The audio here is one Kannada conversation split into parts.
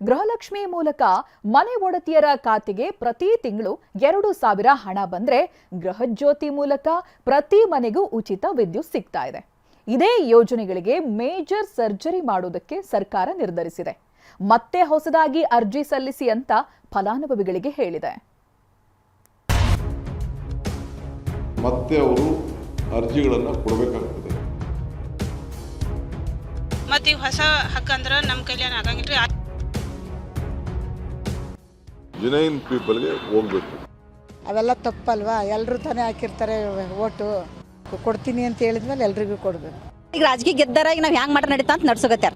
ಗೃಹಲಕ್ಷ್ಮಿ ಮೂಲಕ ಮನೆ ಒಡತಿಯರ ಖಾತೆಗೆ ಪ್ರತಿ ತಿಂಗಳು 2,000 ಹಣ ಬಂದ್ರೆ ಗೃಹಜ್ಯೋತಿ ಮೂಲಕ ಪ್ರತಿ ಮನೆಗೂ ಉಚಿತ ವಿದ್ಯುತ್ ಸಿಗ್ತಾ ಇದೆ. ಇದೇ ಯೋಜನೆಗಳಿಗೆ ಮೇಜರ್ ಸರ್ಜರಿ ಮಾಡೋದಕ್ಕೆ ಸರ್ಕಾರ ನಿರ್ಧರಿಸಿದೆ. ಮತ್ತೆ ಹೊಸದಾಗಿ ಅರ್ಜಿ ಸಲ್ಲಿಸಿ ಅಂತ ಫಲಾನುಭವಿಗಳಿಗೆ ಹೇಳಿದೆ. ಮತ್ತೆ ಅವರು ಅರ್ಜಿಗಳನ್ನು ಕೊಡಬೇಕಾಗ್ತದೆ. ಮತ್ತೆ ಹೊಸ ಹಕ್ಕಂದ್ರೆ ನಮ್ಮ ಕೈಲಿ ಆಗಂಗಿಲ್ರಿ. ಜೆನ್ಯೂನ್ ಪೀಪಲ್ಗೆ ಹೋಗ್ಬೇಕು. ಅವೆಲ್ಲ ತಪ್ಪಲ್ವಾ? ಎಲ್ಲರೂ ತಾನೇ ಹಾಕಿರ್ತಾರೆ ಓಟು. ಕೊಡ್ತೀನಿ ಅಂತ ಹೇಳಿದ್ಮೇಲೆ ಎಲ್ರಿಗೂ ಕೊಡಬೇಕು. ಈಗ ರಾಜಕೀಯ ಗೆದ್ದಾರ ಈಗ ನಾವು ಹ್ಯಾಂಗ್ ಮಾಡ್ರೆ ನಡೀತಾ ಅಂತ ನಡ್ಸೋಗತ್ಯಾರ.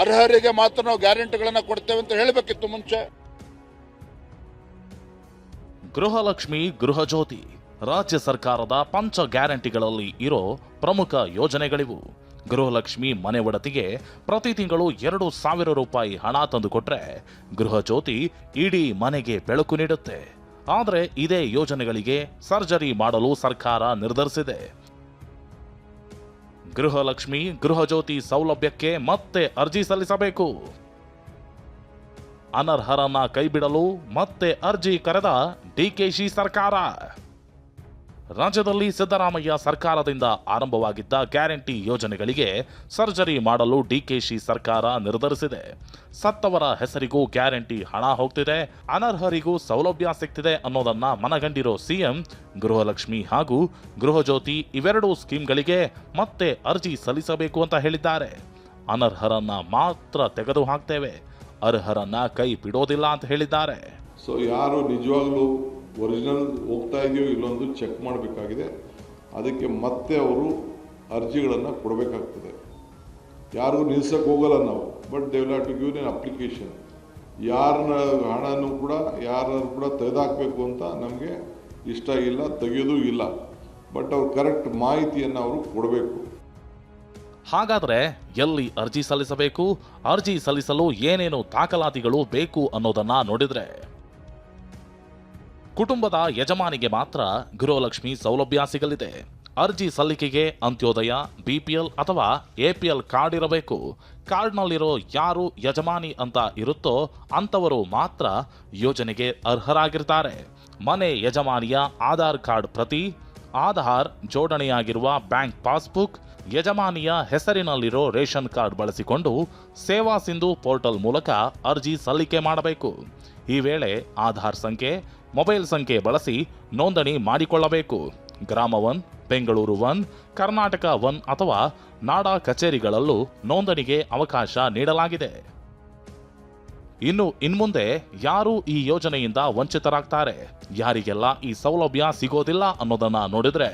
ಅರ್ಹರಿಗೆ ಮಾತ್ರ ನಾವು ಗ್ಯಾರಂಟಿಗಳನ್ನ ಕೊಡ್ತೇವೆ ಅಂತ ಹೇಳಬೇಕಿತ್ತು ಮುಂಚೆ. ಗೃಹಲಕ್ಷ್ಮಿ, ಗೃಹಜ್ಯೋತಿ ರಾಜ್ಯ ಸರ್ಕಾರದ ಪಂಚ ಗ್ಯಾರಂಟಿಗಳಲ್ಲಿ ಇರೋ ಪ್ರಮುಖ ಯೋಜನೆಗಳಿವು. ಗೃಹಲಕ್ಷ್ಮಿ ಮನೆ ಒಡತಿಗೆ ಪ್ರತಿ ತಿಂಗಳು 2,000 ರೂಪಾಯಿ ಹಣ ತಂದುಕೊಟ್ರೆ ಗೃಹಜ್ಯೋತಿ ಇಡೀ ಮನೆಗೆ ಬೆಳಕು ನೀಡುತ್ತೆ. ಆದರೆ ಇದೇ ಯೋಜನೆಗಳಿಗೆ ಸರ್ಜರಿ ಮಾಡಲು ಸರ್ಕಾರ ನಿರ್ಧರಿಸಿದೆ. ಗೃಹಲಕ್ಷ್ಮಿ, ಗೃಹಜ್ಯೋತಿ ಸೌಲಭ್ಯಕ್ಕೆ ಮತ್ತೆ ಅರ್ಜಿ ಸಲ್ಲಿಸಬೇಕು. ಅನರ್ಹರನ್ನ ಕೈಬಿಡಲು ಮತ್ತೆ ಅರ್ಜಿ ಕರೆದ ಡಿಕೆಶಿ ಸರ್ಕಾರ. ರಾಜ್ಯದಲ್ಲಿ ಸಿದ್ದರಾಮಯ್ಯ ಸರ್ಕಾರದಿಂದ ಆರಂಭವಾಗಿದ್ದ ಗ್ಯಾರಂಟಿ ಯೋಜನೆಗಳಿಗೆ ಸರ್ಜರಿ ಮಾಡಲು ಡಿಕೆಶಿ ಸರ್ಕಾರ ನಿರ್ಧರಿಸಿದೆ. ಸತ್ತವರ ಹೆಸರಿಗೂ ಗ್ಯಾರಂಟಿ ಹಣ ಹೋಗ್ತಿದೆ, ಅನರ್ಹರಿಗೂ ಸೌಲಭ್ಯ ಸಿಗ್ತಿದೆ ಅನ್ನೋದನ್ನ ಮನಗಂಡಿರೋ ಸಿಎಂ ಗೃಹಲಕ್ಷ್ಮಿ ಹಾಗೂ ಗೃಹಜ್ಯೋತಿ ಇವೆರಡೂ ಸ್ಕೀಮ್ಗಳಿಗೆ ಮತ್ತೆ ಅರ್ಜಿ ಸಲ್ಲಿಸಬೇಕು ಅಂತ ಹೇಳಿದ್ದಾರೆ. ಅನರ್ಹರನ್ನ ಮಾತ್ರ ತೆಗೆದು ಹಾಕ್ತೇವೆ, ಅರ್ಹರನ್ನ ಕೈ ಬಿಡೋದಿಲ್ಲ ಅಂತ ಹೇಳಿದ್ದಾರೆ. ಸೊ ಯಾರು ನಿಜವಾಗ್ಲೂ ಒರಿಜಿನಲ್ ಹೋಗ್ತಾ ಇದೆಯೋ ಇಲ್ಲೊಂದು ಚೆಕ್ ಮಾಡಬೇಕಾಗಿದೆ. ಅದಕ್ಕೆ ಮತ್ತೆ ಅವರು ಅರ್ಜಿಗಳನ್ನು ಕೊಡಬೇಕಾಗ್ತದೆ. ಯಾರಿಗೂ ನಿಲ್ಸಕ್ಕೆ ಹೋಗಲ್ಲ ನಾವು, but they will have to give an application. ಯಾರನ್ನ ಹಣನೂ ಕೂಡ ಯಾರು ಕೂಡ ತೆಗೆದಾಕಬೇಕು ಅಂತ ನಮಗೆ ಇಷ್ಟ ಇಲ್ಲ, ತೆಗೆಯೋದು ಇಲ್ಲ. ಬಟ್ ಅವ್ರು ಕರೆಕ್ಟ್ ಮಾಹಿತಿಯನ್ನು ಅವರು ಕೊಡಬೇಕು. ಹಾಗಾದ್ರೆ ಎಲ್ಲಿ ಅರ್ಜಿ ಸಲ್ಲಿಸಬೇಕು, ಅರ್ಜಿ ಸಲ್ಲಿಸಲು ಏನೇನು ದಾಖಲಾತಿಗಳು ಬೇಕು ಅನ್ನೋದನ್ನ ನೋಡಿದ್ರೆ, ಕುಟುಂಬದ ಯಜಮಾನಿಗೆ ಮಾತ್ರ ಗೃಹಲಕ್ಷ್ಮಿ ಸೌಲಭ್ಯ ಸಿಗಲಿದೆ. ಅರ್ಜಿ ಸಲ್ಲಿಕೆಗೆ ಅಂತ್ಯೋದಯ, ಬಿಪಿಎಲ್ ಅಥವಾ ಎಪಿಎಲ್ ಕಾರ್ಡ್ ಇರಬೇಕು. ಕಾರ್ಡ್ನಲ್ಲಿರೋ ಯಾರು ಯಜಮಾನಿ ಅಂತ ಇರುತ್ತೋ ಅಂಥವರು ಮಾತ್ರ ಯೋಜನೆಗೆ ಅರ್ಹರಾಗಿರ್ತಾರೆ. ಮನೆ ಯಜಮಾನಿಯ ಆಧಾರ್ ಕಾರ್ಡ್ ಪ್ರತಿ, ಆಧಾರ್ ಜೋಡಣೆಯಾಗಿರುವ ಬ್ಯಾಂಕ್ ಪಾಸ್ಬುಕ್, ಯಜಮಾನಿಯ ಹೆಸರಿನಲ್ಲಿರೋ ರೇಷನ್ ಕಾರ್ಡ್ ಬಳಸಿಕೊಂಡು ಸೇವಾ ಸಿಂಧು ಪೋರ್ಟಲ್ ಮೂಲಕ ಅರ್ಜಿ ಸಲ್ಲಿಕೆ ಮಾಡಬೇಕು. ಈ ವೇಳೆ ಆಧಾರ್ ಸಂಖ್ಯೆ, ಮೊಬೈಲ್ ಸಂಖ್ಯೆ ಬಳಸಿ ನೋಂದಣಿ ಮಾಡಿಕೊಳ್ಳಬೇಕು. ಗ್ರಾಮ 1, ಬೆಂಗಳೂರು 1, ಕರ್ನಾಟಕ 1 ಅಥವಾ ನಾಡಾ ಕಚೇರಿಗಳಲ್ಲೂ ನೋಂದಣಿಗೆ ಅವಕಾಶ ನೀಡಲಾಗಿದೆ. ಇನ್ಮುಂದೆ ಯಾರು ಈ ಯೋಜನೆಯಿಂದ ವಂಚಿತರಾಗ್ತಾರೆ, ಯಾರಿಗೆಲ್ಲ ಈ ಸೌಲಭ್ಯ ಸಿಗೋದಿಲ್ಲ ಅನ್ನೋದನ್ನ ನೋಡಿದ್ರೆ,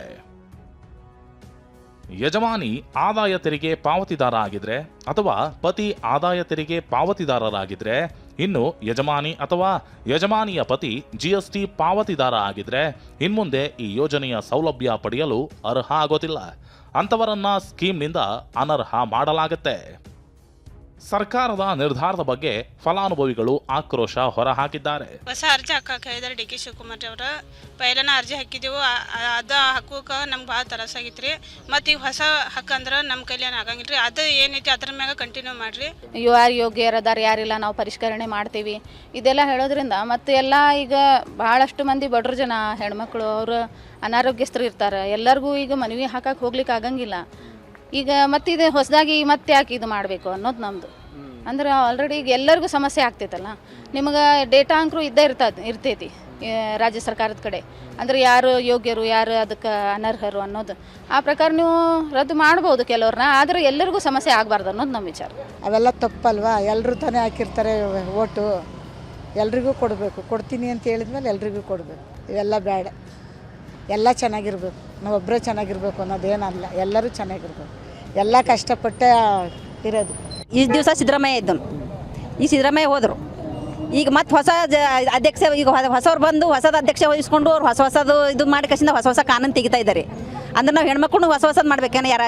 ಯಜಮಾನಿ ಆದಾಯ ತೆರಿಗೆ ಪಾವತಿದಾರ ಆಗಿದ್ರೆ ಅಥವಾ ಪತಿ ಆದಾಯ ತೆರಿಗೆ ಪಾವತಿದಾರರಾಗಿದ್ರೆ, ಇನ್ನು ಯಜಮಾನಿ ಅಥವಾ ಯಜಮಾನಿಯ ಪತಿ GST ಪಾವತಿದಾರ ಆಗಿದ್ರೆ ಇನ್ಮುಂದೆ ಈ ಯೋಜನೆಯ ಸೌಲಭ್ಯ ಪಡೆಯಲು ಅರ್ಹ ಆಗೋದಿಲ್ಲ. ಅಂಥವರನ್ನ ಸ್ಕೀಮ್ನಿಂದ ಅನರ್ಹ ಮಾಡಲಾಗುತ್ತೆ. ಸರ್ಕಾರದ ನಿರ್ಧಾರದ ಬಗ್ಗೆ ಫಲಾನುಭವಿಗಳು ಆಕ್ರೋಶ ಹೊರಹಾಕಿದ್ದಾರೆ. ಹೊಸ ಅರ್ಜಿ ಹಾಕಕ್ಕೆ ಹೇಳಿದಾರೆ ಡಿ ಕೆ ಶಿವಕುಮಾರ್ ಅವರ. ಪೈಲನ ಅರ್ಜಿ ಹಾಕಿದೆವು, ಅದ ಹಾಕೋಕೆ ನಮ್ಗೆ ಭಾಳ ತರಸಾಗಿತ್ತು ರೀ. ಮತ್ತು ಈಗ ಹೊಸ ಹಕ್ಕಂದ್ರೆ ನಮ್ಮ ಕೈಲಿ ಆಗಂಗಿಲ್ಲ ರೀ. ಅದು ಏನೈತಿ ಅದ್ರ ಮ್ಯಾಗ ಕಂಟಿನ್ಯೂ ಮಾಡಿರಿ. ಯಾರು ಯೋಗ್ಯರದಾರ ಯಾರಿಲ್ಲ ನಾವು ಪರಿಷ್ಕರಣೆ ಮಾಡ್ತೀವಿ ಇದೆಲ್ಲ ಹೇಳೋದ್ರಿಂದ ಮತ್ತು ಎಲ್ಲ ಈಗ ಭಾಳಷ್ಟು ಮಂದಿ ಬಡ್ರ ಜನ ಹೆಣ್ಮಕ್ಳು ಅವರು ಅನಾರೋಗ್ಯಸ್ಥರು ಇರ್ತಾರೆ. ಎಲ್ಲರಿಗೂ ಈಗ ಮನವಿ ಹಾಕಕ್ಕೆ ಹೋಗ್ಲಿಕ್ಕೆ ಆಗಂಗಿಲ್ಲ. ಈಗ ಮತ್ತಿದೆ ಹೊಸದಾಗಿ ಮತ್ತೆ ಯಾಕೆ ಇದು ಮಾಡಬೇಕು ಅನ್ನೋದು ನಮ್ಮದು. ಅಂದ್ರೆ ಆಲ್ರೆಡಿ ಈಗ ಎಲ್ಲರಿಗೂ ಸಮಸ್ಯೆ ಆಗ್ತೈತಲ್ಲ. ನಿಮಗೆ ಡೇಟಾ ಅಂಕರು ಇರ್ತೈತಿ ರಾಜ್ಯ ಸರ್ಕಾರದ ಕಡೆ. ಅಂದರೆ ಯಾರು ಯೋಗ್ಯರು, ಯಾರು ಅದಕ್ಕೆ ಅನರ್ಹರು ಅನ್ನೋದು. ಆ ಪ್ರಕಾರ ನೀವು ರದ್ದು ಮಾಡ್ಬೋದು ಕೆಲವ್ರನ್ನ, ಆದರೆ ಎಲ್ಲರಿಗೂ ಸಮಸ್ಯೆ ಆಗಬಾರ್ದು ಅನ್ನೋದು ನಮ್ಮ ವಿಚಾರ. ಅವೆಲ್ಲ ತಪ್ಪಲ್ವಾ? ಎಲ್ಲರೂ ತಾನೇ ಹಾಕಿರ್ತಾರೆ ಓಟು. ಎಲ್ರಿಗೂ ಕೊಡಬೇಕು. ಕೊಡ್ತೀನಿ ಅಂತ ಹೇಳಿದ್ಮೇಲೆ ಎಲ್ರಿಗೂ ಕೊಡಬೇಕು. ಇವೆಲ್ಲ ಬೇಡ. ಎಲ್ಲ ಚೆನ್ನಾಗಿರ್ಬೇಕು, ನಾವೊಬ್ಬರೇ ಚೆನ್ನಾಗಿರ್ಬೇಕು ಅನ್ನೋದೇನಲ್ಲ. ಎಲ್ಲರೂ ಚೆನ್ನಾಗಿರ್ಬೇಕು. ಎಲ್ಲ ಕಷ್ಟಪಟ್ಟೆ ಇರೋದು. ಈ ದಿವಸ ಸಿದ್ದರಾಮಯ್ಯ ಇದ್ದನು, ಈ ಸಿದ್ದರಾಮಯ್ಯ ಹೋದರು. ಈಗ ಮತ್ತೆ ಹೊಸ ಅಧ್ಯಕ್ಷ, ಈಗ ಹೊಸವ್ರು ಬಂದು ಹೊಸದ ಅಧ್ಯಕ್ಷ ವಹಿಸ್ಕೊಂಡು ಅವ್ರು ಹೊಸದು ಇದು ಮಾಡಿ ಕಸಿಂದ ಹೊಸ ಕಾನೂನು ತೆಗಿತಾ ಇದ್ದಾರೆ. ಅಂದ್ರೆ ನಾವು ಹೆಣ್ಮಕ್ಳು ಹೊಸದು ಮಾಡ್ಬೇಕೇನೆ. ಯಾರು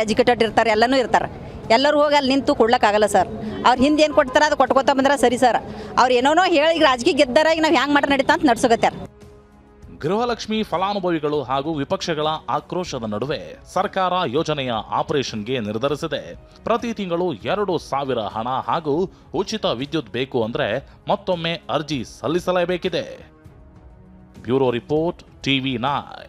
ಎಜುಕೇಟೆಡ್ ಇರ್ತಾರೆ, ಎಲ್ಲನೂ ಇರ್ತಾರೆ. ಎಲ್ಲರೂ ಹೋಗಿ ಅಲ್ಲಿ ನಿಂತು ಕೊಡ್ಲಿಕ್ಕಾಗಲ್ಲ ಸರ್. ಅವ್ರು ಹಿಂದೆ ಏನು ಕೊಡ್ತಾರೆ ಅದು ಕೊಟ್ಕೋತಾ ಬಂದ್ರೆ ಸರಿ ಸರ್. ಅವ್ರು ಏನೋ ಹೇಳಿ ಈಗ ರಾಜಕೀಯ ಗೆದ್ದಾರ ಈಗ ನಾವು ಹ್ಯಾಂಗ್ ಮಾಡ್ರೆ ನಡೀತಾ ಅಂತ ನಡ್ಸೋಗತ್ಯಾರ. ಗೃಹಲಕ್ಷ್ಮಿ ಫಲಾನುಭವಿಗಳು ಹಾಗೂ ವಿಪಕ್ಷಗಳ ಆಕ್ರೋಶದ ನಡುವೆ ಸರ್ಕಾರ ಯೋಜನೆಯ ಆಪರೇಷನ್ಗೆ ನಿರ್ಧರಿಸಿದೆ. ಪ್ರತಿ ತಿಂಗಳು 2,000 ಹಣ ಹಾಗೂ ಉಚಿತ ವಿದ್ಯುತ್ ಬೇಕು ಅಂದ್ರೆ ಮತ್ತೊಮ್ಮೆ ಅರ್ಜಿ ಸಲ್ಲಿಸಲೇಬೇಕಿದೆ. Bureau report, TV9.